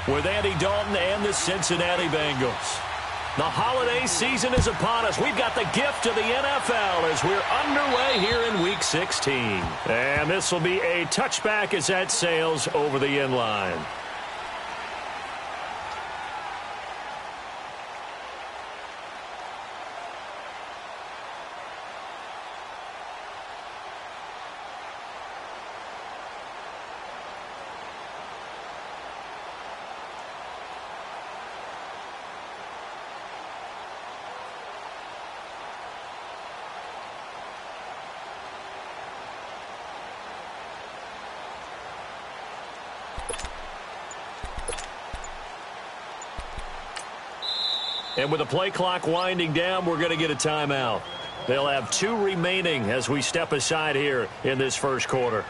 with Andy Dalton and the Cincinnati Bengals. The holiday season is upon us. We've got the gift of the NFL as we're underway here in Week 16. And this will be a touchback as that sails over the end line. And with the play clock winding down, we're going to get a timeout. They'll have 2 remaining as we step aside here in this first quarter.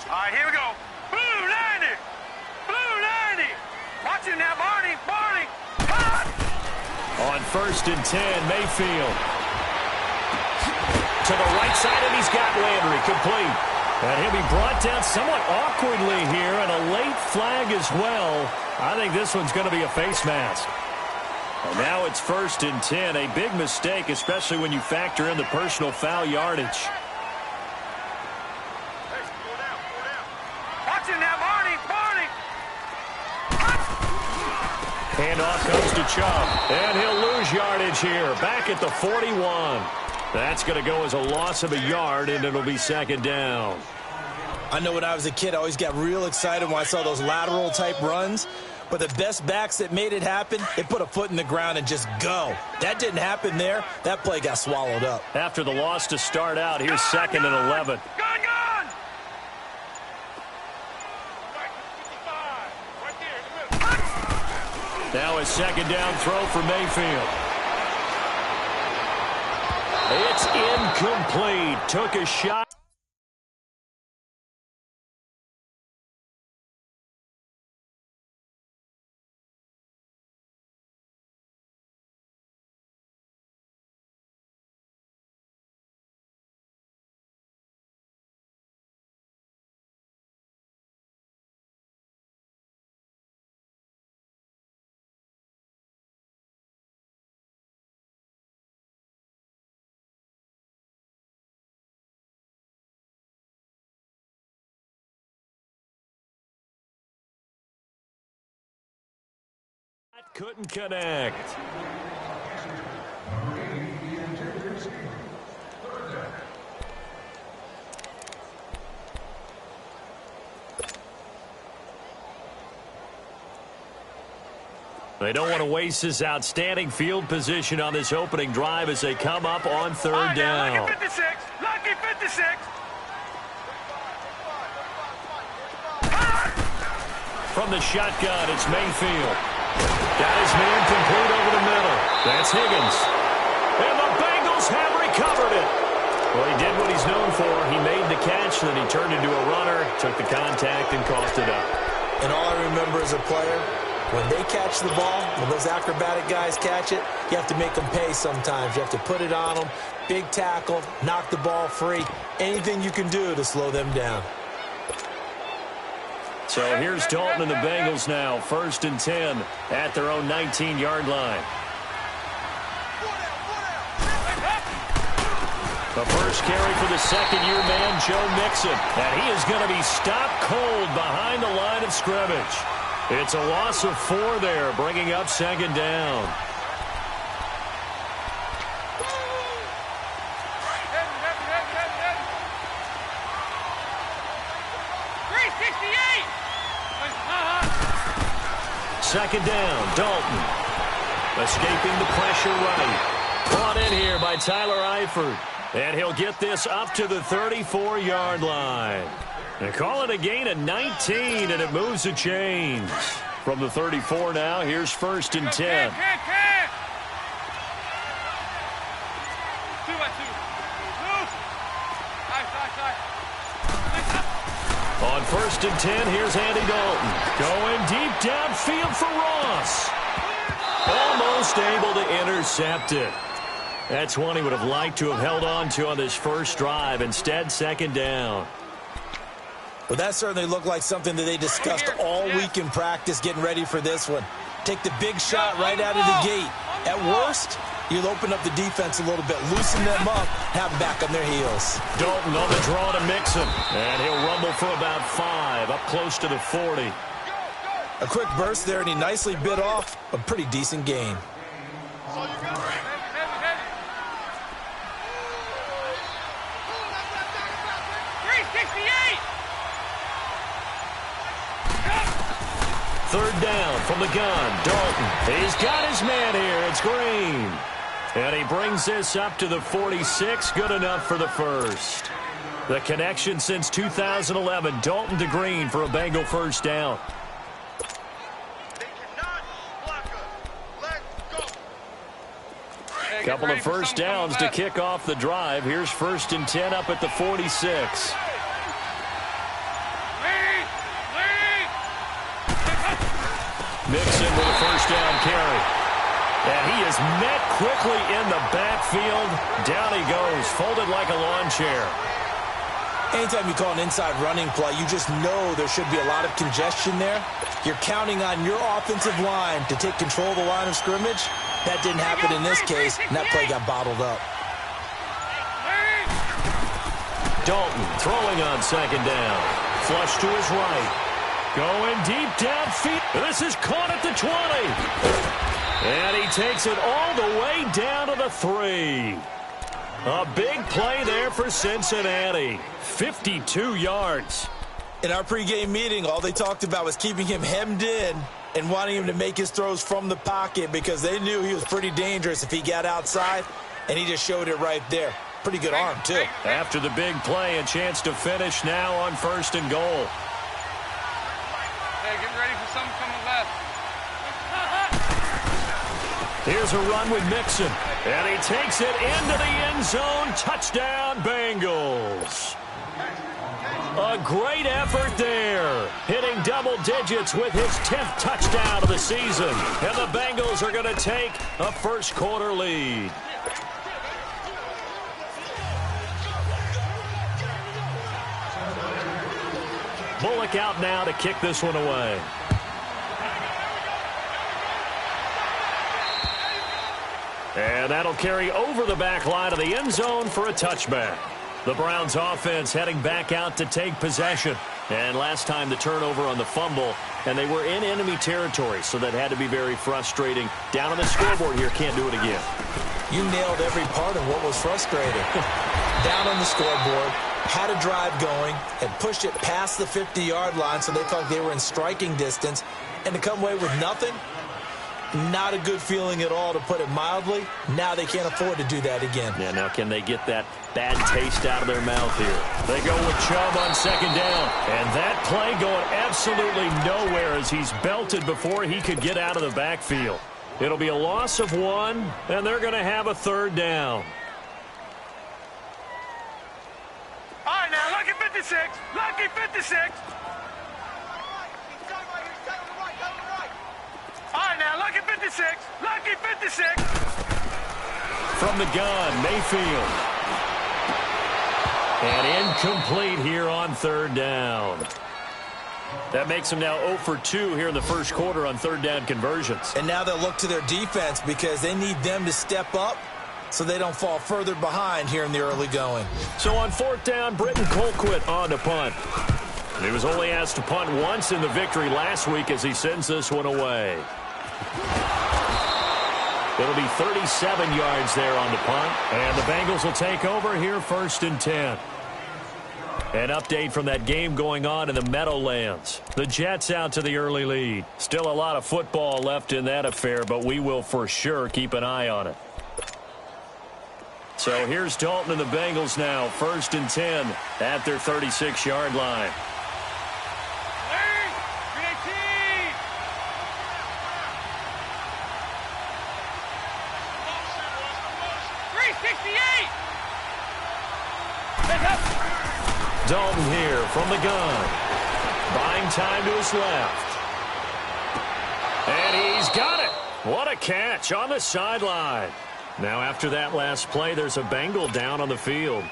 All right, here we go. Blue 90. Blue 90. Watch it now, Barney. Barney. Cut. On 1st and 10, Mayfield. To the right side, and he's got Landry complete. And he'll be brought down somewhat awkwardly here, and a late flag as well. I think this one's going to be a face mask. And now it's 1st and 10. A big mistake, especially when you factor in the personal foul yardage. Handoff comes to Chubb, and he'll lose yardage here, back at the 41. That's going to go as a loss of a yard, and it'll be 2nd down. I know when I was a kid, I always got real excited when I saw those lateral-type runs. But the best backs that made it happen, they put a foot in the ground and just go. That didn't happen there. That play got swallowed up. After the loss to start out, here's 2nd and 11. Now a 2nd down throw for Mayfield. It's incomplete. Took a shot. Couldn't connect. They don't want to waste this outstanding field position on this opening drive as they come up on 3rd down. Lucky 56. Lucky 56. From the shotgun, it's Mayfield. Got his man complete over the middle. That's Higgins. And the Bengals have recovered it. Well, he did what he's known for. He made the catch, then he turned into a runner, took the contact, and coughed it up. And all I remember as a player, when they catch the ball, when those acrobatic guys catch it, you have to make them pay sometimes. You have to put it on them, big tackle, knock the ball free, anything you can do to slow them down. So here's Dalton and the Bengals now, 1st and 10 at their own 19-yard line. The first carry for the second-year man, Joe Mixon. And he is going to be stopped cold behind the line of scrimmage. It's a loss of 4 there, bringing up 2nd down. Second down, Dalton. Escaping the pressure right. Brought in here by Tyler Eifert. And he'll get this up to the 34-yard line. They call it a gain of 19, and it moves the chains. From the 34 now, here's 1st and 10. On 1st and 10, here's Andy Dalton. Going deep downfield for Ross. Almost able to intercept it. That's one he would have liked to have held on to on this first drive. Instead, 2nd down. Well, that certainly looked like something that they discussed all week in practice getting ready for this one. Take the big shot right out of the gate. At worst, you'll open up the defense a little bit, loosen them up, have them back on their heels. Dalton on the draw to Mixon. And he'll rumble for about 5, up close to the 40. A quick burst there, and he nicely bit off a pretty decent gain. Third down from the gun. Dalton. He's got his man here. It's Green. And he brings this up to the 46. Good enough for the first. The connection since 2011. Dalton to Green for a Bengal first down. Couple of first downs to kick off the drive. Here's 1st and 10 up at the 46. Mixon with a first down carry. And he is met quickly in the backfield. Down he goes, folded like a lawn chair. Anytime you call an inside running play, you just know there should be a lot of congestion there. You're counting on your offensive line to take control of the line of scrimmage. That didn't happen in this case, and that play got bottled up. Dalton throwing on 2nd down. Flush to his right. Going deep downfield. This is caught at the 20. And he takes it all the way down to the 3. A big play there for Cincinnati. 52 yards. In our pregame meeting, all they talked about was keeping him hemmed in and wanting him to make his throws from the pocket because they knew he was pretty dangerous if he got outside, and he just showed it right there. Pretty good arm, too. After the big play, a chance to finish now on 1st and goal. Hey, get ready for something coming left. Here's a run with Mixon. And he takes it into the end zone. Touchdown, Bengals. A great effort there. Hitting double digits with his 10th touchdown of the season. And the Bengals are going to take a first quarter lead. Bullock out now to kick this one away. And that'll carry over the back line of the end zone for a touchback. The Browns offense heading back out to take possession. And last time the turnover on the fumble, and they were in enemy territory, so that had to be very frustrating. Down on the scoreboard here, can't do it again. You nailed every part of what was frustrating. Down on the scoreboard, had a drive going, and pushed it past the 50-yard line so they felt they were in striking distance, and to come away with nothing, not a good feeling at all, to put it mildly. Now they can't afford to do that again. Yeah, now can they get that bad taste out of their mouth here? They go with Chubb on 2nd down. And that play going absolutely nowhere as he's belted before he could get out of the backfield. It'll be a loss of 1, and they're going to have a 3rd down. All right, now, lucky 56. Lucky 56. All right, now, lucky 56. Lucky 56. From the gun, Mayfield. And incomplete here on 3rd down. That makes them now 0 for 2 here in the first quarter on 3rd down conversions. And now they'll look to their defense because they need them to step up so they don't fall further behind here in the early going. So on 4th down, Britton Colquitt on to punt. He was only asked to punt once in the victory last week as he sends this one away. It'll be 37 yards there on the punt. And the Bengals will take over here 1st and 10. An update from that game going on in the Meadowlands. The Jets out to the early lead. Still a lot of football left in that affair, but we will for sure keep an eye on it. So here's Dalton and the Bengals now, 1st and 10 at their 36-yard line. 68! Dalton here from the gun. Buying time to his left. And he's got it. What a catch on the sideline. Now after that last play, there's a Bengal down on the field.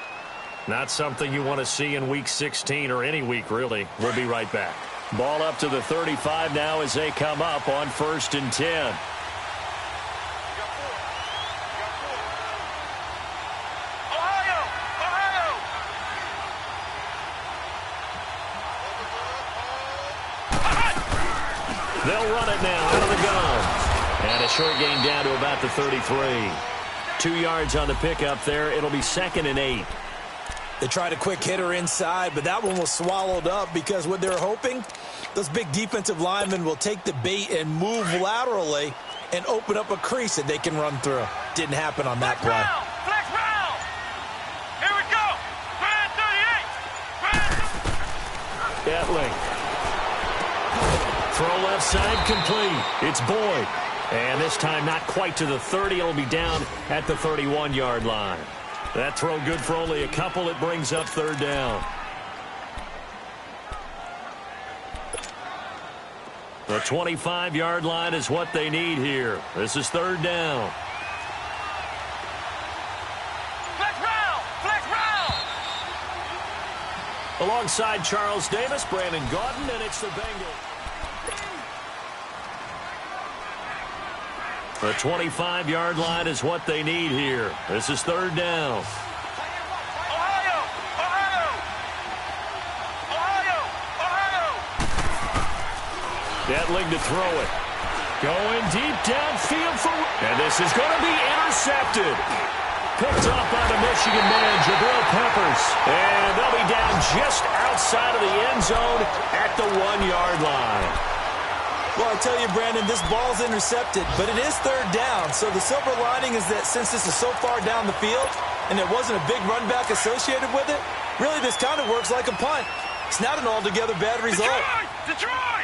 Not something you want to see in Week 16 or any week, really. We'll be right back. Ball up to the 35 now as they come up on 1st and 10. They'll run it now out of the gun. And a short gain down to about the 33. 2 yards on the pickup there. It'll be 2nd and 8. They tried a quick hitter inside, but that one was swallowed up because what they're hoping, those big defensive linemen will take the bait and move laterally and open up a crease that they can run through. Didn't happen on that play. Flex round! Here we go! Brand 38! Gatling. Throw left side complete. It's Boyd. And this time not quite to the 30. It'll be down at the 31-yard line. That throw good for only a couple. It brings up 3rd down. The 25-yard line is what they need here. This is 3rd down. Flex round! Flex round! Alongside Charles Davis, Brandon Gaudin, and it's the Bengals. The 25-yard line is what they need here. This is 3rd down. Ohio! Ohio! Ohio! Ohio! Gatling to throw it. Going deep downfield for... And this is going to be intercepted. Picked up by the Michigan man, Jabril Peppers. And they'll be down just outside of the end zone at the 1-yard line. Well, I tell you, Brandon, this ball's intercepted, but it is 3rd down. So the silver lining is that since this is so far down the field and there wasn't a big run back associated with it, really this kind of works like a punt. It's not an altogether bad result. Detroit!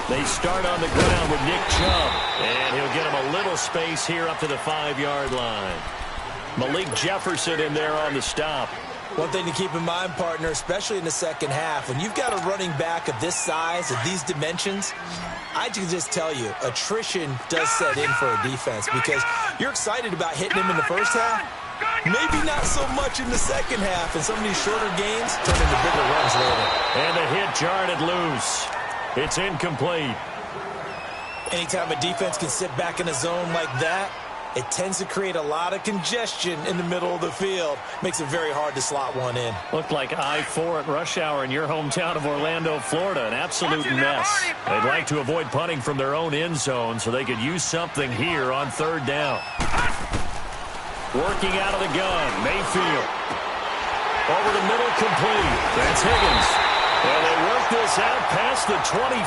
They start on the ground with Nick Chubb, and he'll get him a little space here up to the 5-yard line. Malik Jefferson in there on the stop. One thing to keep in mind, partner, especially in the second half, when you've got a running back of this size, of these dimensions, I can just tell you, attrition does set in for a defense because you're excited about hitting him in the first half, maybe not so much in the second half, and some of these shorter gains turn into bigger runs later. And the hit jarred it loose. It's incomplete. Anytime a defense can sit back in a zone like that, it tends to create a lot of congestion in the middle of the field. Makes it very hard to slot one in. Looked like I-4 at rush hour in your hometown of Orlando, Florida. An absolute mess. They'd like to avoid punting from their own end zone so they could use something here on 3rd down. Working out of the gun, Mayfield. Over the middle, complete. That's Higgins. And they work this out past the 25.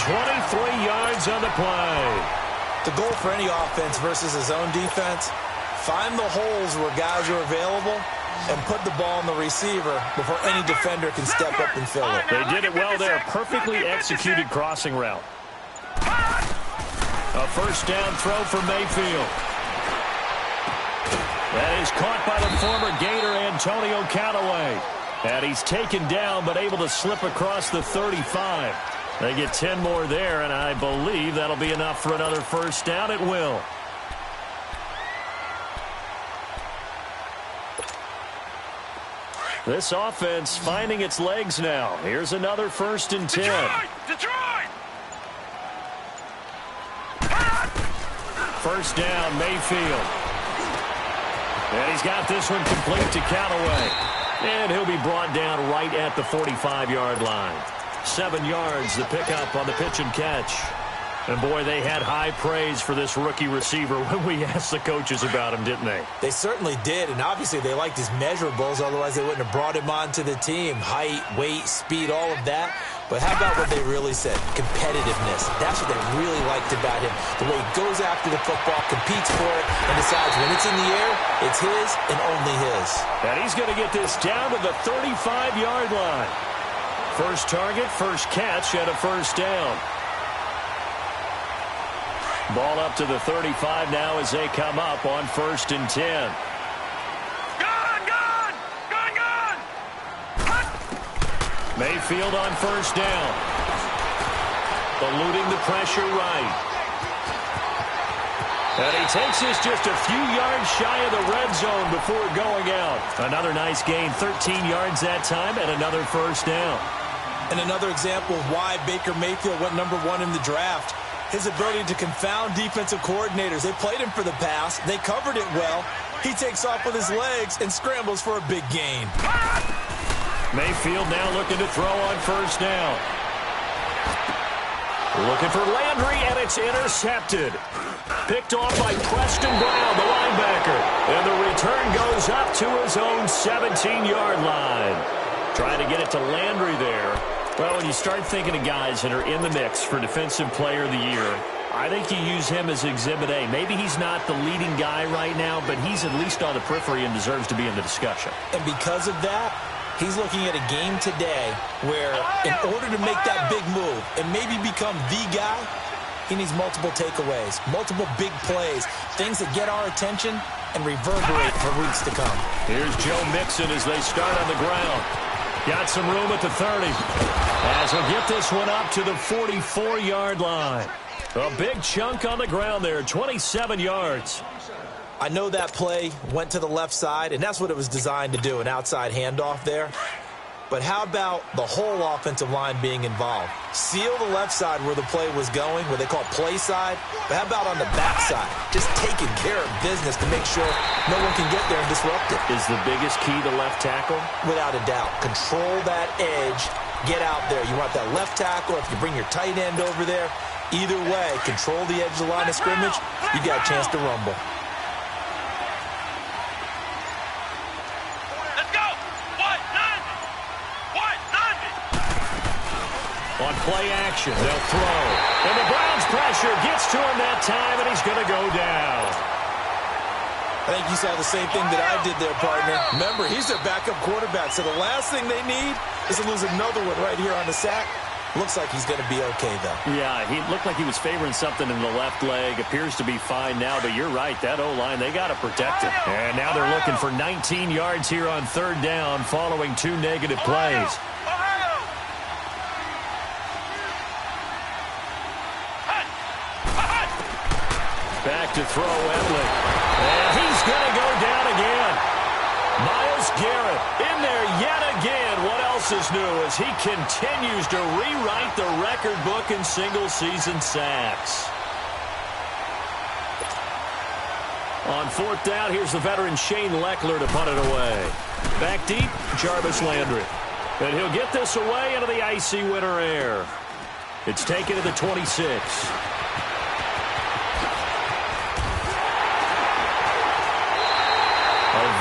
23 yards on the play. The goal for any offense versus a zone defense, find the holes where guys are available and put the ball on the receiver before any defender can step up and fill it. They did it well there. Perfectly executed crossing route. A 1st down throw for Mayfield. That is caught by the former Gator Antonio Callaway. And he's taken down but able to slip across the 35. They get 10 more there, and I believe that'll be enough for another 1st down. It will. This offense finding its legs now. Here's another 1st and 10. Detroit! 1st down, Mayfield. And he's got this one complete to Callaway. And he'll be brought down right at the 45-yard line. 7 yards, the pickup on the pitch and catch. And, boy, they had high praise for this rookie receiver when we asked the coaches about him, didn't they? They certainly did, and obviously they liked his measurables, otherwise they wouldn't have brought him onto the team. Height, weight, speed, all of that. But how about what they really said? Competitiveness. That's what they really liked about him. The way he goes after the football, competes for it, and decides when it's in the air, it's his and only his. And he's going to get this down to the 35-yard line. First target, first catch, and a 1st down. Ball up to the 35 now as they come up on 1st and 10. Mayfield on 1st down. Eluding the pressure right. And he takes this just a few yards shy of the red zone before going out. Another nice gain, 13 yards that time, and another 1st down. And another example of why Baker Mayfield went number 1 in the draft. His ability to confound defensive coordinators. They played him for the pass. They covered it well. He takes off with his legs and scrambles for a big gain. Mayfield now looking to throw on 1st down. Looking for Landry, and it's intercepted. Picked off by Preston Brown, the linebacker. And the return goes up to his own 17-yard line. Trying to get it to Landry there. Well, when you start thinking of guys that are in the mix for Defensive Player of the Year, I think you use him as Exhibit A. Maybe he's not the leading guy right now, but he's at least on the periphery and deserves to be in the discussion. And because of that, he's looking at a game today where in order to make that big move and maybe become the guy, he needs multiple takeaways, multiple big plays, things that get our attention and reverberate for weeks to come. Here's Joe Mixon as they start on the ground. Got some room at the 30. As we'll get this one up to the 44-yard line. A big chunk on the ground there, 27 yards. I know that play went to the left side, and that's what it was designed to do, an outside handoff there. But how about the whole offensive line being involved? Seal the left side where the play was going, where they call play side. But how about on the back side? Just taking care of business to make sure no one can get there and disrupt it. Is the biggest key to left tackle? Without a doubt. Control that edge. Get out there. You want that left tackle. If you bring your tight end over there, either way, control the edge of the line of scrimmage. You got a chance to rumble. On play action, they'll throw. And the Browns' pressure gets to him that time, and he's going to go down. I think you saw the same thing that I did there, partner. Remember, he's their backup quarterback, so the last thing they need is to lose another one right here on the sack. Looks like he's going to be okay, though. Yeah, he looked like he was favoring something in the left leg. Appears to be fine now, but you're right. That O-line, they got to protect it. And now they're looking for 19 yards here on 3rd down following 2 negative plays. Back to throw Emily. And he's going to go down again. Myles Garrett in there yet again. What else is new as he continues to rewrite the record book in single-season sacks. On 4th down, here's the veteran Shane Leckler to punt it away. Back deep, Jarvis Landry. And he'll get this away into the icy winter air. It's taken to the 26.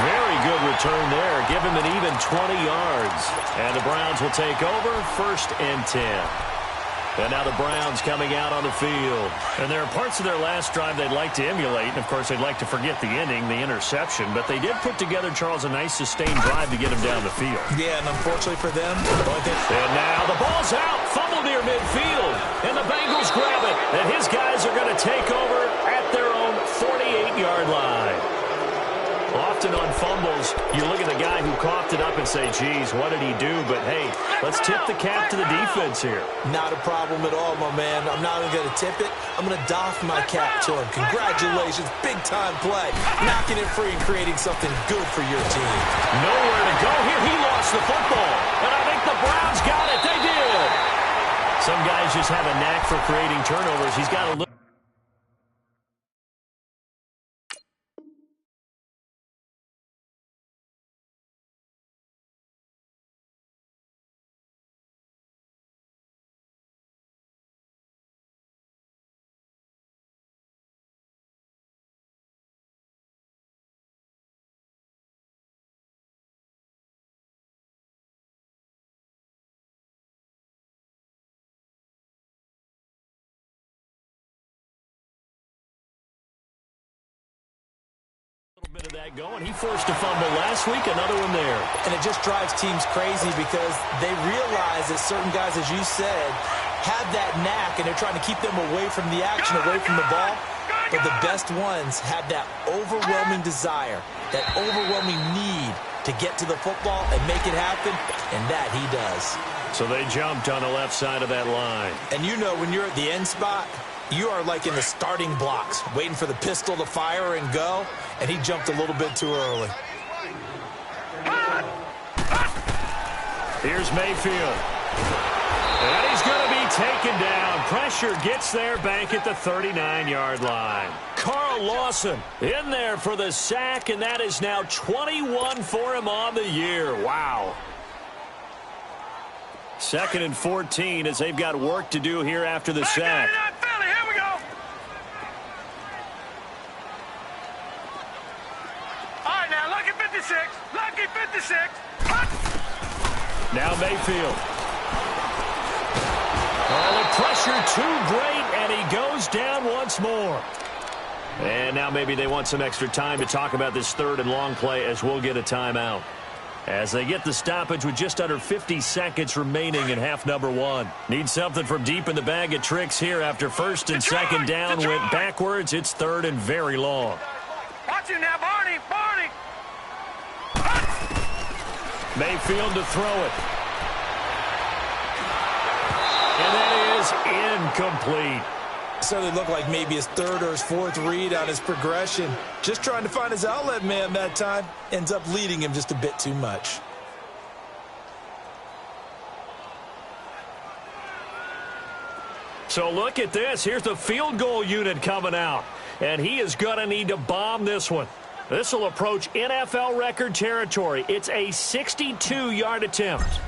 Very good return there. Give him an even 20 yards. And the Browns will take over 1st and 10. And now the Browns coming out on the field. And there are parts of their last drive they'd like to emulate. And, of course, they'd like to forget the ending, the interception. But they did put together, Charles, a nice sustained drive to get him down the field. Yeah, and unfortunately for them, and now the ball's out. Fumble near midfield. And the Bengals grab it. And his guys are going to take over at their own 48-yard line. Often on fumbles, you look at the guy who coughed it up and say, geez, what did he do? But, hey, let's tip the cap to the defense here. Not a problem at all, my man. I'm not even going to tip it. I'm going to doff my cap to him. Congratulations. Big-time play. Knocking it free and creating something good for your team. Nowhere to go here. He lost the football. And I think the Browns got it. They did. Some guys just have a knack for creating turnovers. He's got a little. Bit of that going. He forced a fumble last week, another one there. And it just drives teams crazy because they realize that certain guys, as you said, have that knack, and they're trying to keep them away from the action, away from the ball. But the best ones have that overwhelming desire, that overwhelming need to get to the football and make it happen, and that he does. So they jumped on the left side of that line. And you know when you're at the end spot, you are like in the starting blocks, waiting for the pistol to fire and go, and he jumped a little bit too early. Here's Mayfield. And he's going to be taken down. Pressure gets there back at the 39-yard line. Carl Lawson in there for the sack, and that is now 21 for him on the year. Wow. 2nd and 14 as they've got work to do here after the sack. Here we go. All right, now, lucky 56. Lucky 56. Now Mayfield. Oh, the pressure too great, and he goes down once more. And now maybe they want some extra time to talk about this 3rd and long play as we'll get a timeout. As they get the stoppage with just under 50 seconds remaining in half number 1. Need something from deep in the bag of tricks here after 1st and 2nd down went backwards. It's 3rd and very long. Watch him now, Barney. Barney. Mayfield to throw it. And that is incomplete. Certainly looked like maybe his 3rd or his 4th read on his progression. Just trying to find his outlet man that time. Ends up leading him just a bit too much. So look at this. Here's the field goal unit coming out. And he is going to need to bomb this one. This will approach NFL record territory. It's a 62-yard attempt.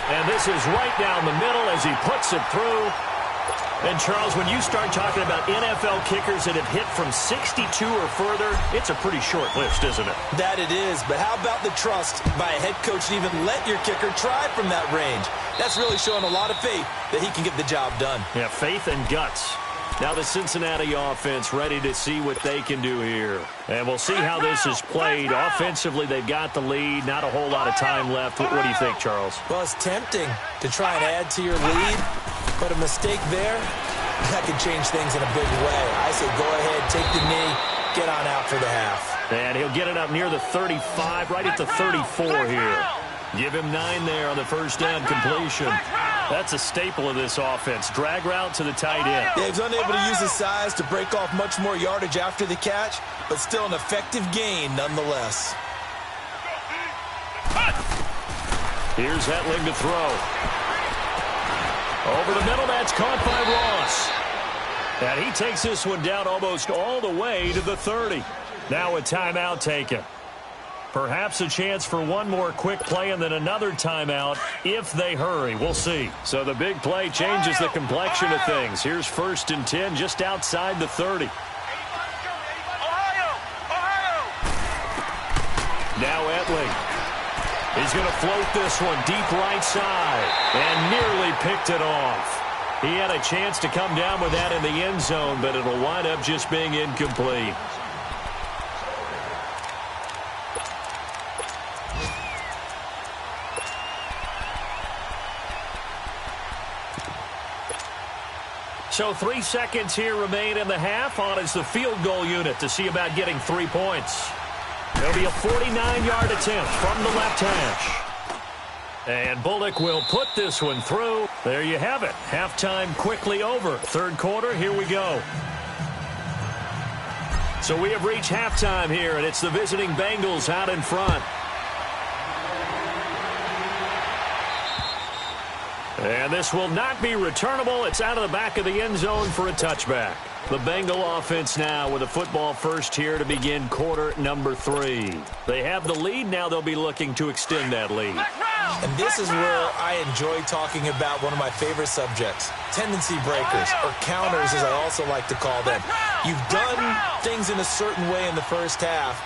And this is right down the middle as he puts it through. And, Charles, when you start talking about NFL kickers that have hit from 62 or further, it's a pretty short list, isn't it? That it is, but how about the trust by a head coach to even let your kicker try from that range? That's really showing a lot of faith that he can get the job done. Yeah, faith and guts. Now the Cincinnati offense ready to see what they can do here. And we'll see how this is played. Offensively, they've got the lead. Not a whole lot of time left. What do you think, Charles? Well, it's tempting to try and add to your lead, but a mistake there, that could change things in a big way. I say go ahead, take the knee, get on out for the half. And he'll get it up near the 35, right at the 34 here. Give him 9 there on the first down completion. That's a staple of this offense. Drag route to the tight end. Yeah, he's unable to use his size to break off much more yardage after the catch, but still an effective gain nonetheless. Here's Hetling to throw. Over the middle, that's caught by Ross. And he takes this one down almost all the way to the 30. Now a timeout taken. Perhaps a chance for one more quick play and then another timeout if they hurry. We'll see. So the big play changes the complexion of things. Here's 1st and 10 just outside the 30. Now Etling. He's going to float this one deep right side and nearly picked it off. He had a chance to come down with that in the end zone, but it'll wind up just being incomplete. So 3 seconds here remain in the half. On is the field goal unit to see about getting 3 points. There'll be a 49-yard attempt from the left hash. And Bullock will put this one through. There you have it. Halftime quickly over. 3rd quarter, here we go. So we have reached halftime here, and it's the visiting Bengals out in front. And this will not be returnable. It's out of the back of the end zone for a touchback. The Bengal offense now with a football first here to begin quarter number 3. They have the lead. Now they'll be looking to extend that lead. And this is where I enjoy talking about one of my favorite subjects, tendency breakers, or counters as I also like to call them. You've done things in a certain way in the first half,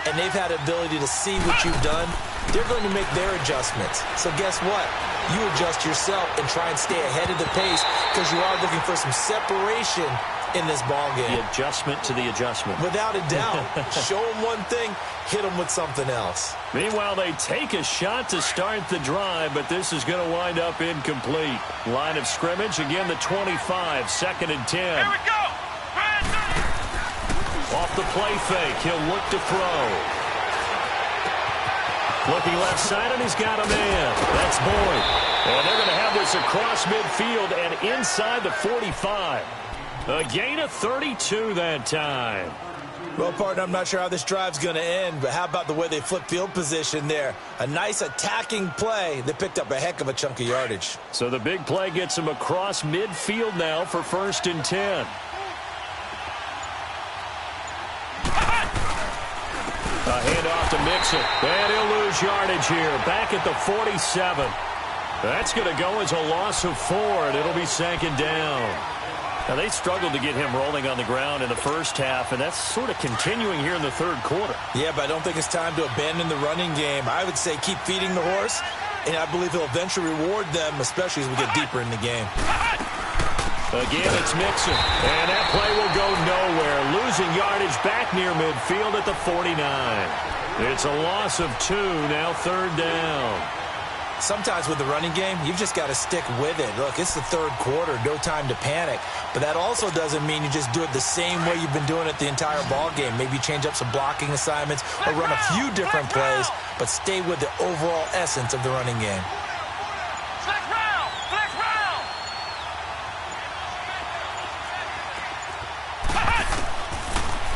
and they've had the ability to see what you've done. They're going to make their adjustments. So guess what? You adjust yourself and try and stay ahead of the pace because you are looking for some separation in this ball game. The adjustment to the adjustment. Without a doubt. Show them one thing, hit them with something else. Meanwhile, they take a shot to start the drive, but this is going to wind up incomplete. Line of scrimmage, again the 25, 2nd and 10. Here we go. Off the play fake, he'll look to throw. Looking left side, and he's got a man. That's Boyd. And they're going to have this across midfield and inside the 45. A gain of 32 that time. Well, partner, I'm not sure how this drive's going to end, but how about the way they flip field position there? A nice attacking play that picked up a heck of a chunk of yardage. So the big play gets him across midfield now for 1st and 10. A handoff to Mixon, and he'll lose yardage here, back at the 47. That's going to go as a loss of 4, and it'll be 2nd down. Now, they struggled to get him rolling on the ground in the first half, and that's sort of continuing here in the 3rd quarter. Yeah, but I don't think it's time to abandon the running game. I would say keep feeding the horse, and I believe he'll eventually reward them, especially as we get deeper in the game. Again, it's Mixon, and that play will go nowhere, losing yardage back near midfield at the 49. It's a loss of 2, now 3rd down. Sometimes with the running game, you've just got to stick with it. Look, it's the 3rd quarter, no time to panic. But that also doesn't mean you just do it the same way you've been doing it the entire ball game. Maybe change up some blocking assignments or run a few different plays, but stay with the overall essence of the running game.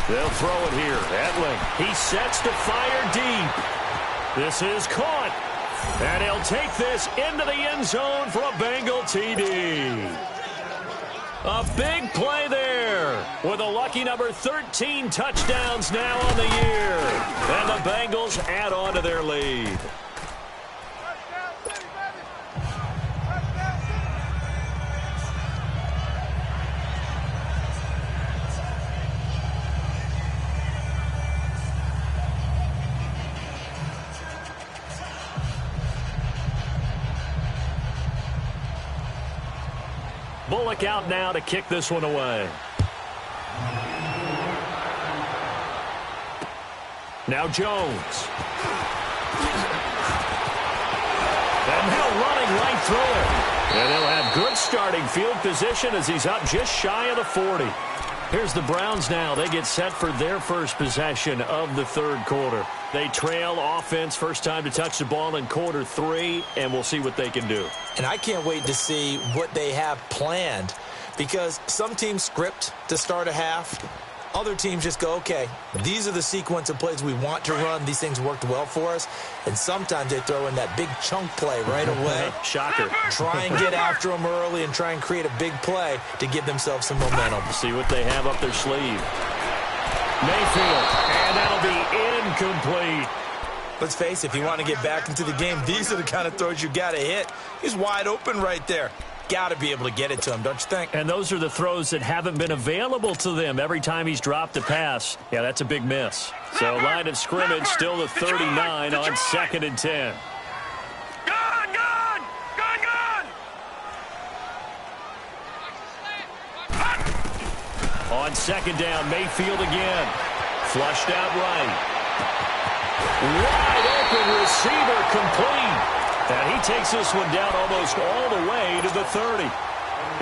They'll throw it here. Etling, he sets to fire deep. This is caught. And he'll take this into the end zone for a Bengal TD. A big play there with a lucky number 13 touchdowns now on the year. And the Bengals add on to their lead. Bullock out now to kick this one away. Now Jones. And now running right through it. And he'll have good starting field position as he's up just shy of the 40. Here's the Browns now. They get set for their first possession of the 3rd quarter. They trail offense, first time to touch the ball in quarter 3, and we'll see what they can do. And I can't wait to see what they have planned, because some teams script to start a half. Other teams just go, okay, these are the sequence of plays we want to run. These things worked well for us. And sometimes they throw in that big chunk play right away. Shocker. Try and get after them early and try and create a big play to give themselves some momentum. See what they have up their sleeve. Mayfield, and that'll be incomplete. Let's face it, if you want to get back into the game, these are the kind of throws you got to hit. He's wide open right there. Got to be able to get it to him, don't you think? And those are the throws that haven't been available to them every time he's dropped a pass. Yeah, that's a big miss. So line of scrimmage still the 39 on 2nd and 10. Gun! On 2nd down, Mayfield again. Flushed out right. Wide open receiver complete. And he takes this one down almost all the way to the 30.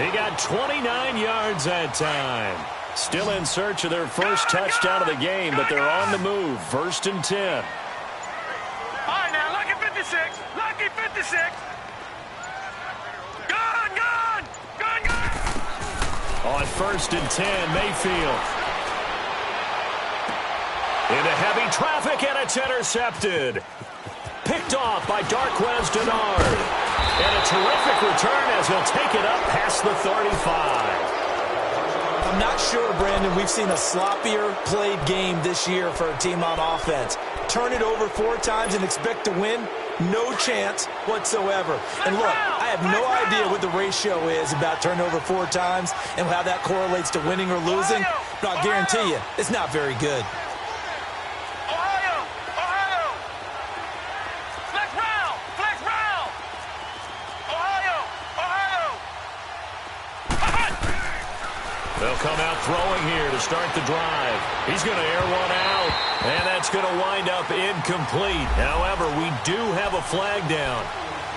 He got 29 yards that time. Still in search of their first touchdown of the game, but they're on the move. 1st and 10. All right, now, lucky 56. Lucky 56. Gun! On 1st and 10, Mayfield. Into heavy traffic, and it's intercepted. Picked off by Darquez Denard. And a terrific return as he'll take it up past the 35. I'm not sure, Brandon, we've seen a sloppier played game this year for a team on offense. Turn it over 4 times and expect to win? No chance whatsoever. And look, I have no idea what the ratio is about turnover 4 times and how that correlates to winning or losing, but I'll guarantee you, it's not very good. They'll He'll come out throwing here to start the drive. He's going to air one out, and that's going to wind up incomplete. However, we do have a flag down.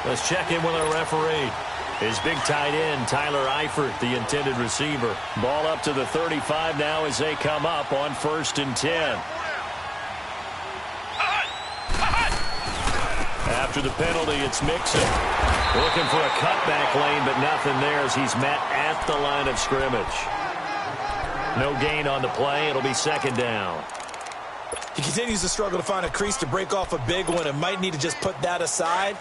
Let's check in with our referee. His big tight end, Tyler Eifert, the intended receiver. Ball up to the 35 now as they come up on 1st and 10. After the penalty, it's Mixon. Looking for a cutback lane, but nothing there as he's met at the line of scrimmage. No gain on the play. It'll be 2nd down. He continues to struggle to find a crease to break off a big one and might need to just put that aside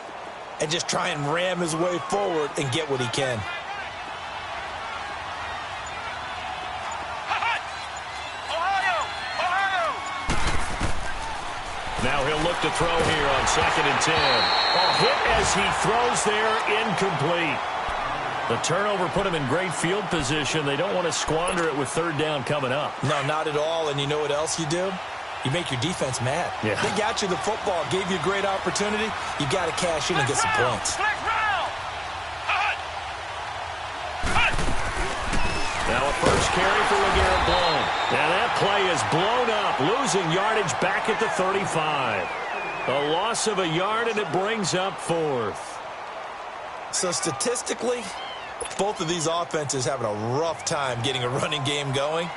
and just try and ram his way forward and get what he can. Now he'll look to throw here on 2nd and 10. A hit as he throws there, incomplete. The turnover put him in great field position. They don't want to squander it with 3rd down coming up. No, not at all. And you know what else you do? You make your defense mad. Yeah. They got you the football, gave you a great opportunity. You got to cash in and get some points. Now a first carry for LeGarrette Blount. Now that play is blown up, losing yardage back at the 35. A loss of a yard, and it brings up 4th. So statistically, both of these offenses having a rough time getting a running game going.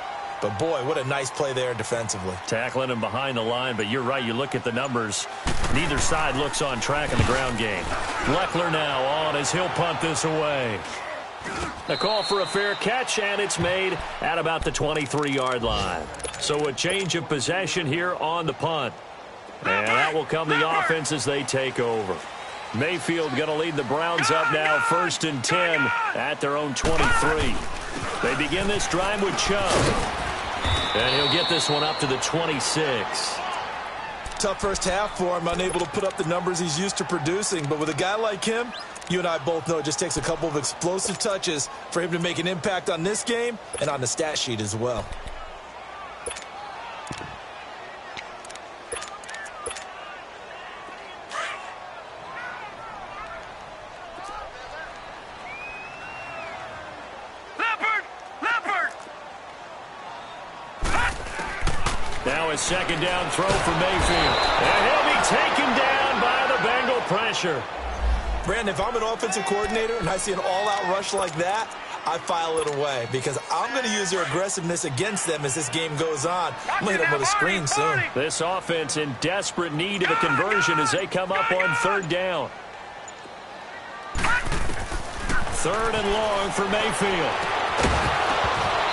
But, boy, what a nice play there defensively. Tackling him behind the line, but you're right. You look at the numbers. Neither side looks on track in the ground game. Leckler now on as he'll punt this away. A call for a fair catch, and it's made at about the 23-yard line. So a change of possession here on the punt. And that will come the offense as they take over. Mayfield going to lead the Browns up now 1st and 10 at their own 23. They begin this drive with Chubb. And he'll get this one up to the 26. Tough first half for him, unable to put up the numbers he's used to producing. But with a guy like him, you and I both know it just takes a couple of explosive touches for him to make an impact on this game and on the stat sheet as well. Now a 2nd down throw for Mayfield. And he'll be taken down by the Bengal pressure. Brandon, if I'm an offensive coordinator and I see an all-out rush like that, I file it away because I'm going to use their aggressiveness against them as this game goes on. I'm going to hit them with a screen soon. This offense in desperate need of a conversion as they come up on 3rd down. 3rd and long for Mayfield.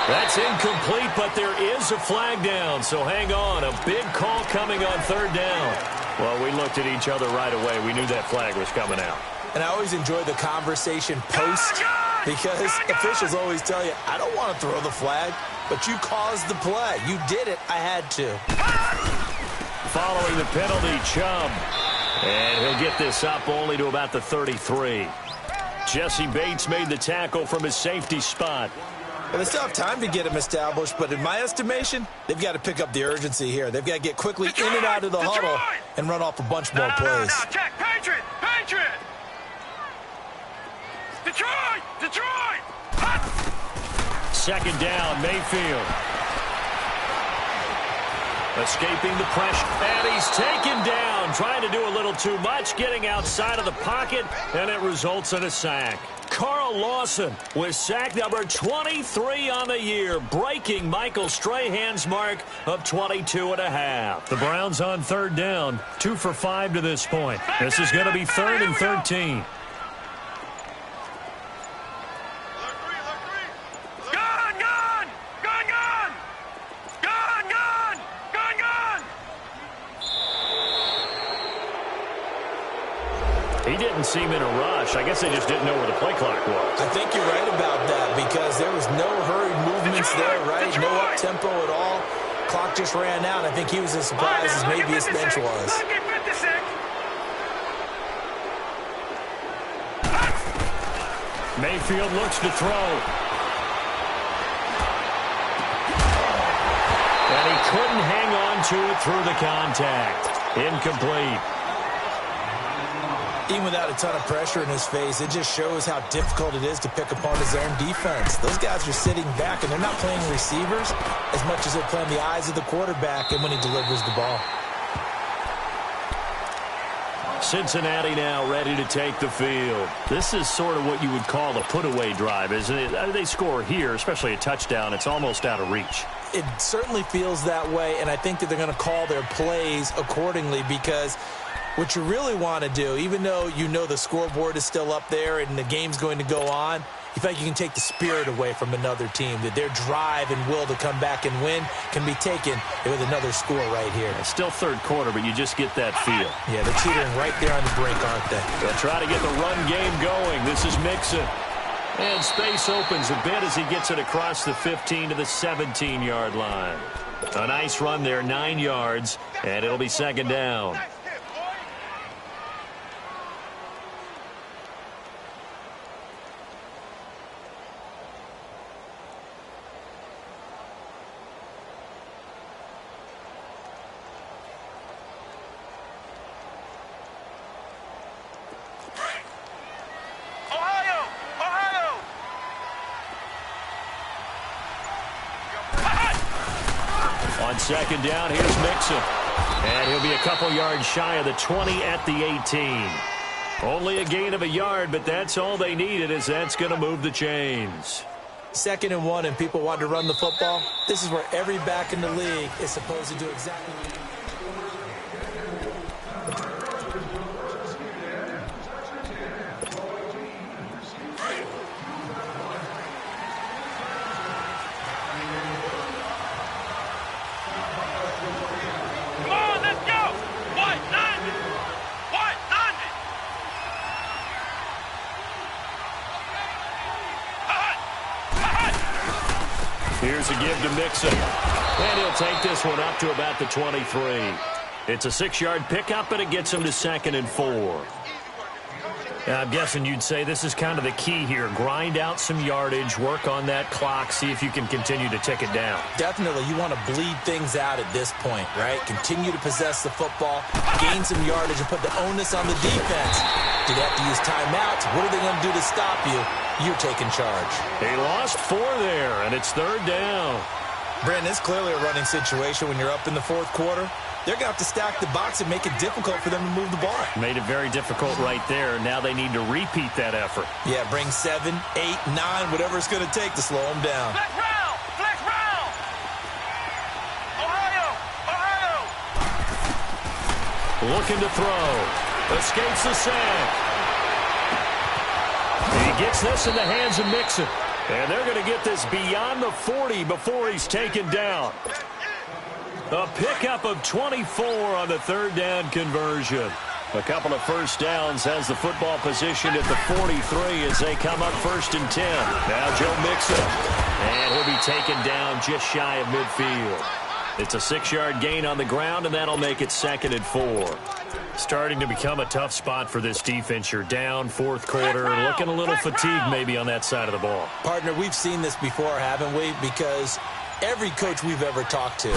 That's incomplete, but there is a flag down, so hang on. A big call coming on 3rd down. Well, we looked at each other right away. We knew that flag was coming out. And I always enjoy the conversation post because officials always tell you, I don't want to throw the flag, but you caused the play. You did it. I had to. Following the penalty, Chubb. And he'll get this up only to about the 33. Jesse Bates made the tackle from his safety spot. Well, they still have time to get him established, but in my estimation, they've got to pick up the urgency here. They've got to get quickly in and out of the huddle and run off a bunch more plays. No, check. Patriot! Patriot! Detroit! Detroit! 2nd down, Mayfield. Escaping the pressure, and he's taken down, trying to do a little too much, getting outside of the pocket, and it results in a sack. Carl Lawson with sack number 23 on the year, breaking Michael Strahan's mark of 22 and a half. The Browns on 3rd down, 2 for 5 to this point. This is going to be 3rd and 13. He didn't seem in a rush. I guess they just didn't know where the play clock was. I think you're right about that because there was no hurried movements there, right? No up-tempo at all. Clock just ran out. I think he was as surprised as maybe his bench was. Mayfield looks to throw. And he couldn't hang on to it through the contact. Incomplete. Even without a ton of pressure in his face, it just shows how difficult it is to pick apart his own defense. Those guys are sitting back, and they're not playing receivers as much as they're playing the eyes of the quarterback and when he delivers the ball. Cincinnati now ready to take the field. This is sort of what you would call a put-away drive, isn't it? They score here, especially a touchdown. It's almost out of reach. It certainly feels that way, and I think that they're going to call their plays accordingly, because what you really want to do, even though you know the scoreboard is still up there and the game's going to go on, you feel like you can take the spirit away from another team, that their drive and will to come back and win can be taken with another score right here. It's still third quarter, but you just get that feel. Yeah, they're teetering right there on the brink, aren't they? They'll try to get the run game going. This is Mixon. And space opens a bit as he gets it across the 15 to the 17-yard line. A nice run there, 9 yards, and it'll be second down. On second down, here's Mixon. And he'll be a couple yards shy of the 20 at the 18. Only a gain of a yard, but that's all they needed, as that's going to move the chains. 2nd and 1, and people want to run the football. This is where every back in the league is supposed to do exactly what Here's a give to Mixon. And he'll take this one up to about the 23. It's a 6-yard pickup, and it gets him to 2nd and 4. I'm guessing you'd say this is kind of the key here. Grind out some yardage, work on that clock, see if you can continue to tick it down. Definitely. You want to bleed things out at this point, right? Continue to possess the football, gain some yardage, and put the onus on the defense. Do they have to use timeouts? What are they going to do to stop you? You're taking charge. He lost 4 there, and it's 3rd down. Brandon, it's clearly a running situation when you're up in the 4th quarter. They're going to have to stack the box and make it difficult for them to move the ball. Made it very difficult right there. Now they need to repeat that effort. Yeah, bring 7, 8, 9, whatever it's going to take to slow them down. Flex round! Flex round! Ohio! Ohio! Looking to throw. Escapes the sack. He gets this in the hands of Mixon. And they're going to get this beyond the 40 before he's taken down. A pickup of 24 on the 3rd down conversion. A couple of first downs has the football positioned at the 43 as they come up 1st and 10. Now Joe Mixon. And he'll be taken down just shy of midfield. It's a 6-yard gain on the ground, and that'll make it 2nd and 4. Starting to become a tough spot for this defense. You're down 4th quarter, looking a little fatigued maybe on that side of the ball. Partner, we've seen this before, haven't we? Because every coach we've ever talked to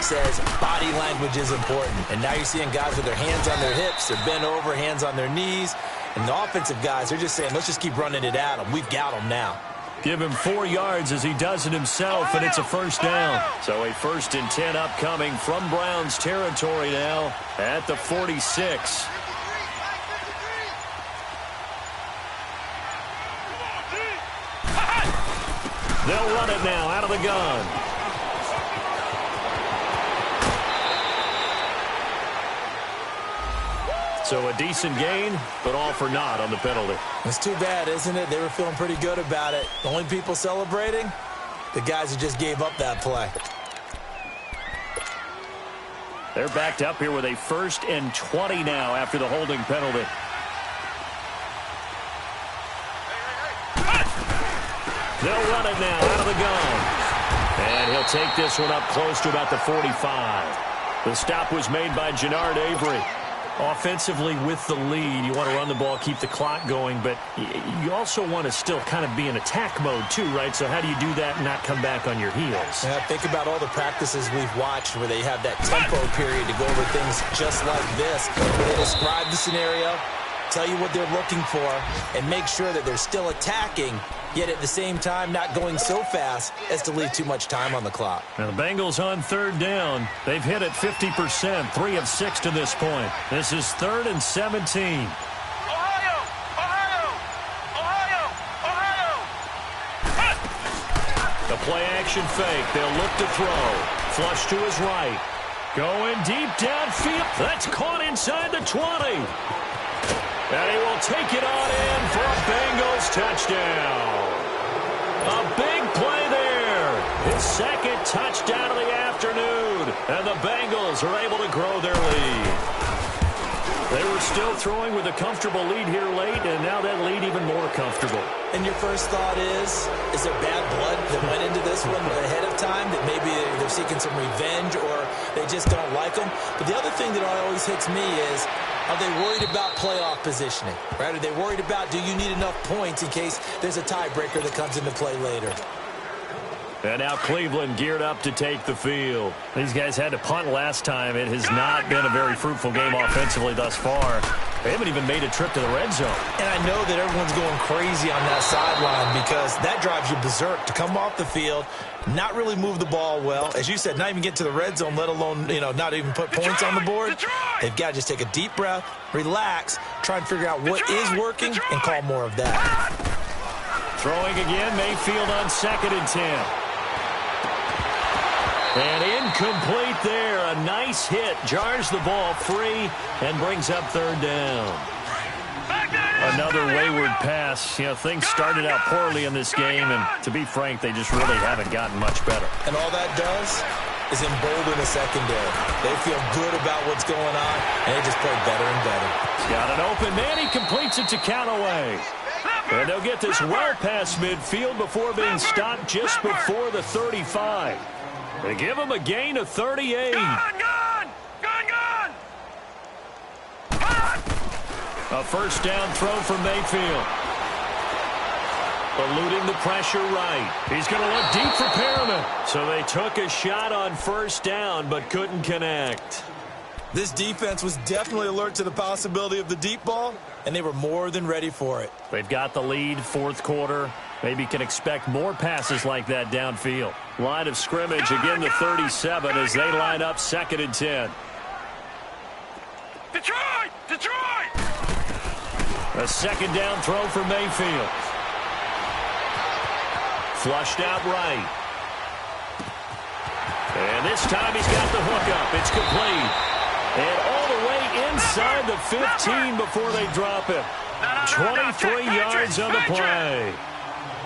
says body language is important. And now you're seeing guys with their hands on their hips, they're bent over, hands on their knees. And the offensive guys, they're just saying, let's just keep running it at them. We've got them now. Give him 4 yards as he does it himself, and it's a 1st down. So a 1st and 10 upcoming from Browns territory now at the 46. They'll run it now out of the gun. So a decent gain, but all for naught on the penalty. It's too bad, isn't it? They were feeling pretty good about it. The only people celebrating, the guys who just gave up that play. They're backed up here with a 1st and 20 now after the holding penalty. They'll run it now out of the gun. And he'll take this one up close to about the 45. The stop was made by Jannard Avery. Offensively with the lead, you want to run the ball, keep the clock going, but you also want to still kind of be in attack mode too, right? So how do you do that and not come back on your heels? Yeah, think about all the practices we've watched where they have that tempo period to go over things just like this. They describe the scenario, tell you what they're looking for, and make sure that they're still attacking, yet at the same time not going so fast as to leave too much time on the clock. Now the Bengals on third down. They've hit it 50%, 3 of 6 to this point. This is 3rd and 17. The play-action fake. They'll look to throw. Flush to his right. Going deep downfield. That's caught inside the 20. And he will take it on in for a Bengals touchdown. A big play there. His second touchdown of the afternoon. And the Bengals are able to grow their lead. They were still throwing with a comfortable lead here late, and now that lead even more comfortable. And your first thought is there bad blood that went into this one ahead of time, that maybe they're seeking some revenge or they just don't like them? But the other thing that always hits me is, are they worried about playoff positioning? Right? Are they worried about, do you need enough points in case there's a tiebreaker that comes into play later? And now Cleveland geared up to take the field. These guys had to punt last time. It has not been a very fruitful game offensively thus far. They haven't even made a trip to the red zone. And I know that everyone's going crazy on that sideline because that drives you berserk to come off the field, not really move the ball well. As you said, not even get to the red zone, let alone, not even put points on the board. They've got to just take a deep breath, relax, try and figure out what is working, and call more of that. Throwing again, Mayfield on 2nd and 10. And incomplete there. A nice hit. Jars the ball free and brings up 3rd down. Another wayward pass. Things started out poorly in this game, and to be frank, they just really haven't gotten much better. And all that does is embolden the secondary. They feel good about what's going on, and they just play better and better. He's got an open man. He completes it to Callaway. And they'll get this well past midfield before being stopped just before the 35. They give him a gain of 38. Gone! A first down throw from Mayfield. Eluding the pressure right. He's going to look deep for Perriman. So they took a shot on first down but couldn't connect. This defense was definitely alert to the possibility of the deep ball, and they were more than ready for it. They've got the lead, 4th quarter. Maybe can expect more passes like that downfield. Line of scrimmage, again the 37 as they line up 2nd and 10. Detroit! A second down throw for Mayfield. Flushed out right. And this time he's got the hook up. It's complete. And all the way inside the 15 before they drop him. 23 yards on the play.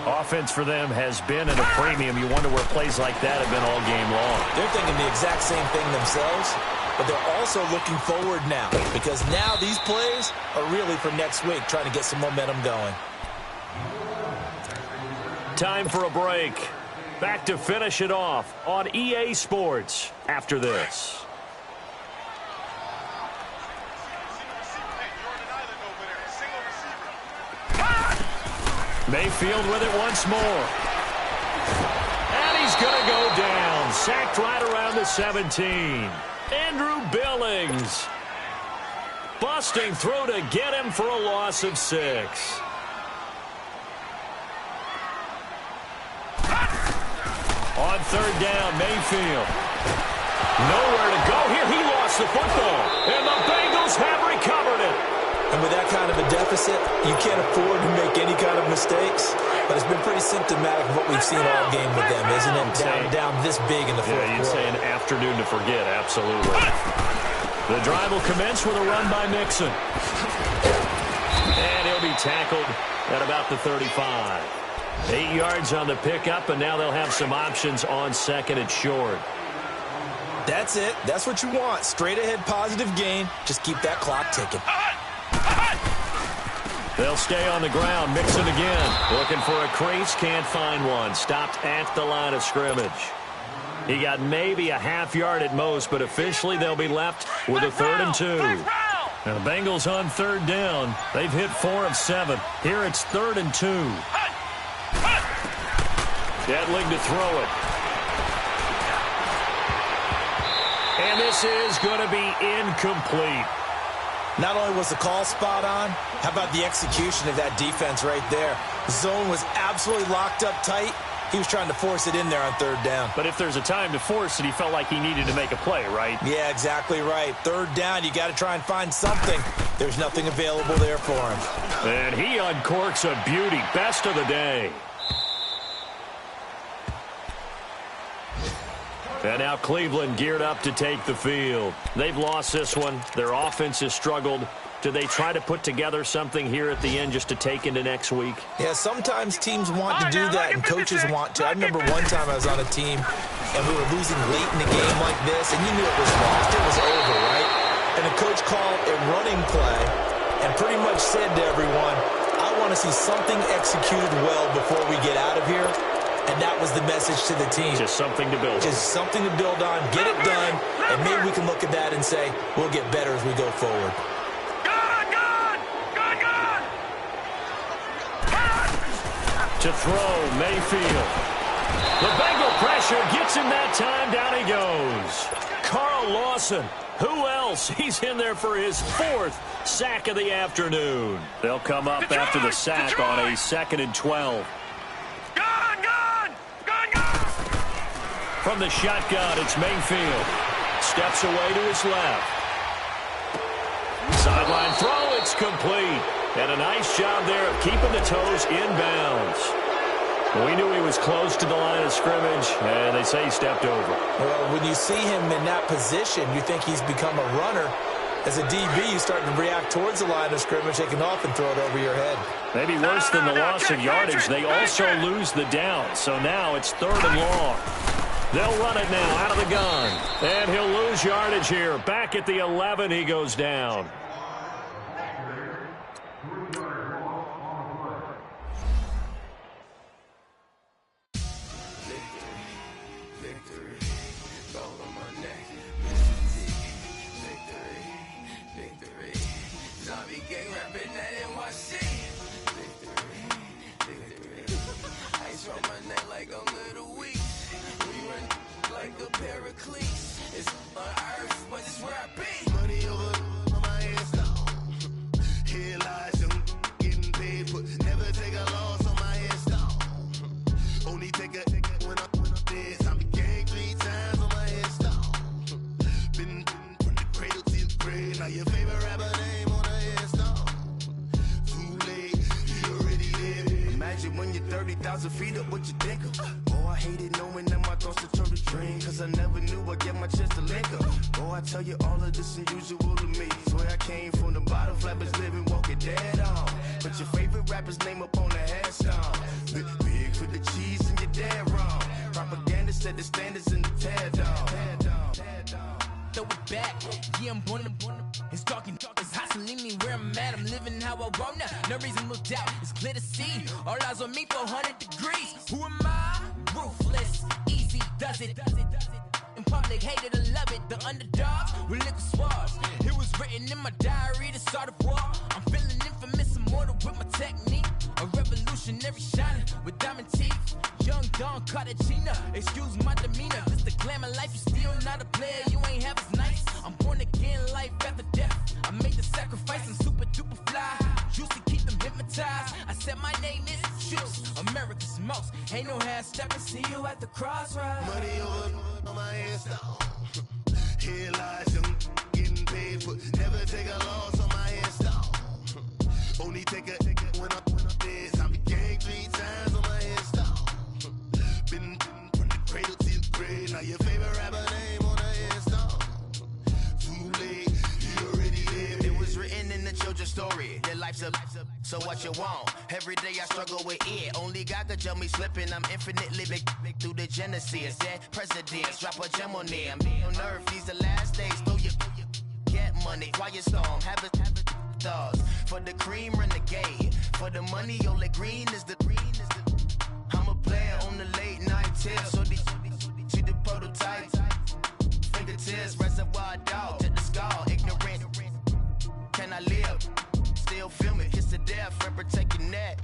Offense for them has been at a premium. You wonder where plays like that have been all game long. They're thinking the exact same thing themselves, but they're also looking forward now because now these plays are really for next week, trying to get some momentum going. Time for a break. Back to finish it off on EA Sports after this. Mayfield with it once more. And he's going to go down. Sacked right around the 17. Andrew Billings. Busting through to get him for a loss of 6. On 3rd down, Mayfield. Nowhere to go here. He lost the football. And the Bengals have recovered it. And with that kind of a deficit, you can't afford to make any kind of mistakes. But it's been pretty symptomatic of what we've seen all game with them, isn't it? Down this big in the 4th quarter. Yeah, you'd say an afternoon to forget, absolutely. The drive will commence with a run by Mixon. And he'll be tackled at about the 35. 8 yards on the pickup, and now they'll have some options on 2nd and short. That's it. That's what you want. Straight ahead positive gain. Just keep that clock ticking. They'll stay on the ground. Mixon again. Looking for a crease. Can't find one. Stopped at the line of scrimmage. He got maybe a half yard at most, but officially they'll be left with a 3rd and 2. Now the Bengals on 3rd down. They've hit 4 of 7. Here it's 3rd and 2. Deadling to throw it. And this is going to be incomplete. Not only was the call spot on, how about the execution of that defense right there? The zone was absolutely locked up tight. He was trying to force it in there on third down. But if there's a time to force it, he felt like he needed to make a play, right? Yeah, exactly right. Third down, you got to try and find something. There's nothing available there for him. And he uncorks a beauty. Best of the day. And now Cleveland geared up to take the field. They've lost this one. Their offense has struggled. Do they try to put together something here at the end just to take into next week? Yeah, sometimes teams want to do that and coaches want to. I remember one time I was on a team and we were losing late in a game like this, and you knew it was lost. It was over, right? And the coach called a running play and pretty much said to everyone, I want to see something executed well before we get out of here. And that was the message to the team. Just something to build on. Just something to build on, get it done, and maybe we can look at that and say, we'll get better as we go forward. To throw, Mayfield. The Bengal pressure gets him that time. Down he goes. Carl Lawson. Who else? He's in there for his 4th sack of the afternoon. They'll come up after the sack on a 2nd and 12. From the shotgun, it's Mayfield. Steps away to his left. Sideline throw, it's complete. And a nice job there of keeping the toes inbounds. We knew he was close to the line of scrimmage, and they say he stepped over. Well, when you see him in that position, you think he's become a runner. As a DB, you start to react towards the line of scrimmage. They can often throw it over your head. Maybe worse than the loss of yardage, they also lose the down. So now it's 3rd and long. They'll run it now out of the gun. And he'll lose yardage here. Back at the 11, he goes down. Feet up, what you think of? Oh, I hated knowing that my thoughts would turn to dream, cause I never knew I'd get my chance to link up. Oh, I tell you all of this unusual to me. Swear I came from the bottom, flappers living, walking dead on. Put your favorite rapper's name up on the headstone. Big for the cheese and you're dead wrong. Propaganda set the standards in the tear down. Throw it back, yeah, I'm born to it's talking, it's hustling me where I'm at. I'm living how I want now. No reason to doubt, it's clear to see. All eyes on me, 400 degrees. Who am I? Ruthless, easy, does it. In public, hated or love it. The underdogs with liquor swabs. It was written in my diary, the start of war. I'm feeling infamous, immortal with my technique. A revolutionary shining with diamond teeth. Young Don Cartagena, excuse my demeanor. This the glamour life, you still not a player. You ain't half as nice. I'm born again, life after death. I made the sacrifice and super duper fly. Used to keep them hypnotized. I said my name is Juice, America's most. Ain't no half stepping. See you at the crossroads. Money over on my headstone. Here lies young, getting paid for. Never take a loss on my headstone. Only take a when I'm dead. I became 3 times on my headstone. Been from the cradle to the grave. Now your favorite rapper name on the headstone. Too late, you already lived. It was written in the children's story. Their life's a so what you want? Every day I struggle with it. Only God could tell me slipping. I'm infinitely big through the genesis. Dead presidents, drop a gem on them. On earth, these the last days. Throw your get money, quiet storm. Have it stars. For the cream, renegade. For the money, only green is the I'm a player on the late night tips. So these see the prototype. Fingertips, reservoir dog. To the skull, ignorant. Can I live? Still film it, kiss to death, friend protect your neck.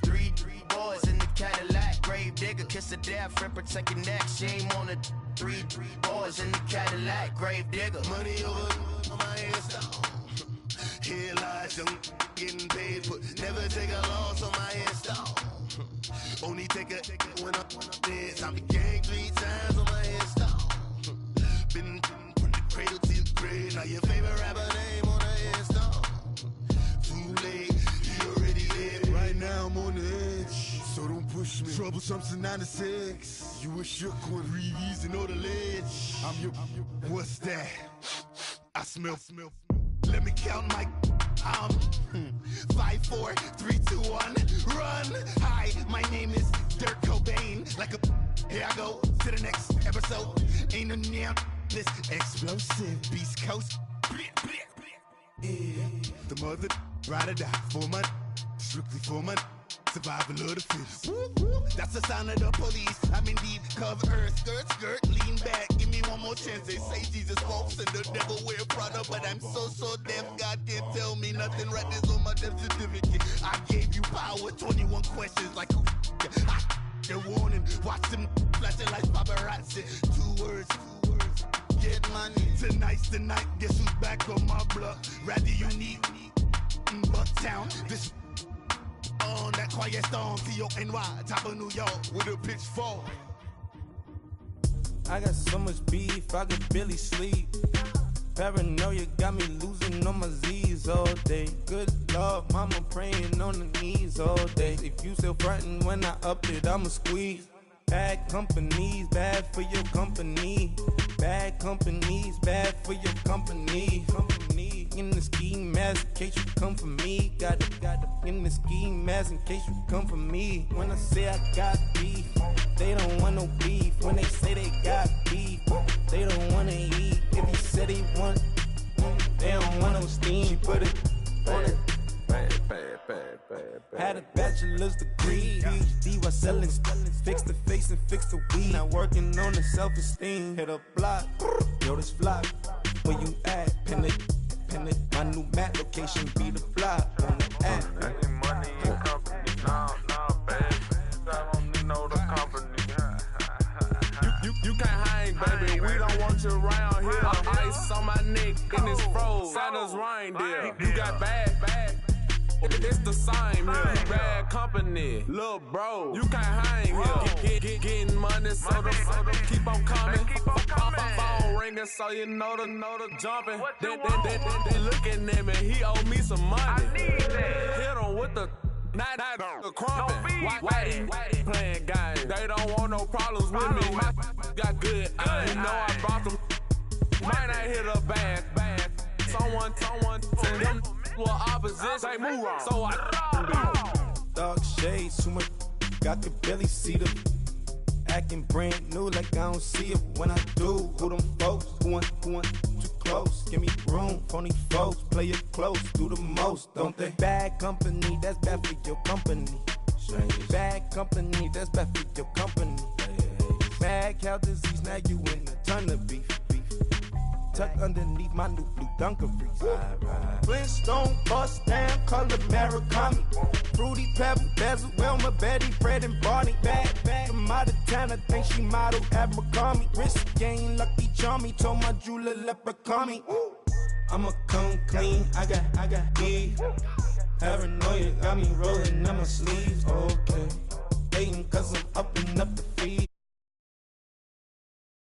3 boys in the Cadillac, grave digger, kiss to death, friend protect your neck. Shame on the 3 boys in the Cadillac, grave digger. Money over on my headstone. Here lies young getting paid, but never take a loss on my install. Only take a when I'm dead. Time to gang 3 times on my install. Been from the cradle to the grave. Now your favorite rapper name on the install. Too late, you already dead. Right now I'm on the edge, so don't push me. Troublesome to 9 to 6. You a shook one, breathe easy, know the ledge. I'm your, what's that? I smell. Let me count my 5, 4, 3, 2, 1, run. Hi, my name is Dirk Cobain. Like a, here I go to the next episode. Ain't no damn this explosive Beast Coast. Yeah, the mother ride or die for my, strictly for my. Survival of the fittest. That's the sound of the police. I'm indeed cover earth, skirt, lean back. Give me one more chance. They say Jesus walks and the devil wear Prada, but I'm so deaf. God can't tell me nothing. Right this on my death certificate. I gave you power. 21 questions like who? They're warning. Watch them flashing like paparazzi. 2 words. Get money. Tonight's the night. Guess who's back on my block? Rather unique. Bucktown. This. On that quiet storm, T-O-N-Y, top of New York, with a pitchfork. I got so much beef, I could barely sleep. Paranoia got me losing on my Z's all day. Good Lord, mama praying on the knees all day. If you still frontin' when I up it, I'ma squeeze. Bad companies, bad for your company. Bad companies, bad for your company. In the ski mask, in case you come for me. Got it in the ski mask, in case you come for me. When I say I got beef, they don't want no beef. When they say they got beef, they don't wanna eat. If you said they want, they don't want no steam. Put it on it. Had a bachelor's degree, PhD while selling, fix the face and fix the weed. Now working on the self-esteem. Hit a block, yo this flock. Where you at? Pin it. My new map location be the block on the app. Any money in company, no, baby. I don't need no the company. You can't hang, baby. We don't want you around here. Ice on my neck and it's froze. Santa's reindeer. You got bad. It's the same here. You bad company, little bro. You can't hang here. Getting money, so the keep on coming. Phone ringing, so you know the jumping. They looking at me. He owe me some money. Hit him with the. Not the crumpin'. Why they playing games? They don't want no problems with me. My got good. You know I brought them. Might not hit a bad. Someone tell them well opposition. Say move wrong. So I Dark shades, too much. I could barely see them. Acting brand new like I don't see it when I do. Who them folks? Who want too close? Give me room, phony folks. Play it close, do the most, don't they? Bad company, that's bad for your company. Bad company, that's bad for your company. Mad cow disease, now you in a ton of beef. Tuck underneath my new blue dungarees. Flintstone, bust down, color Murakami. Fruity Pebble, Basil, Wilma, Betty, Fred, and Barney. Bad from out of town, I think she model Abercrombie. Wrist game, Lucky Charmy, told my jeweler leprechaun. I'ma come clean, I got beef. Paranoia got me rolling on my sleeves, okay. Hating cause I'm up and up the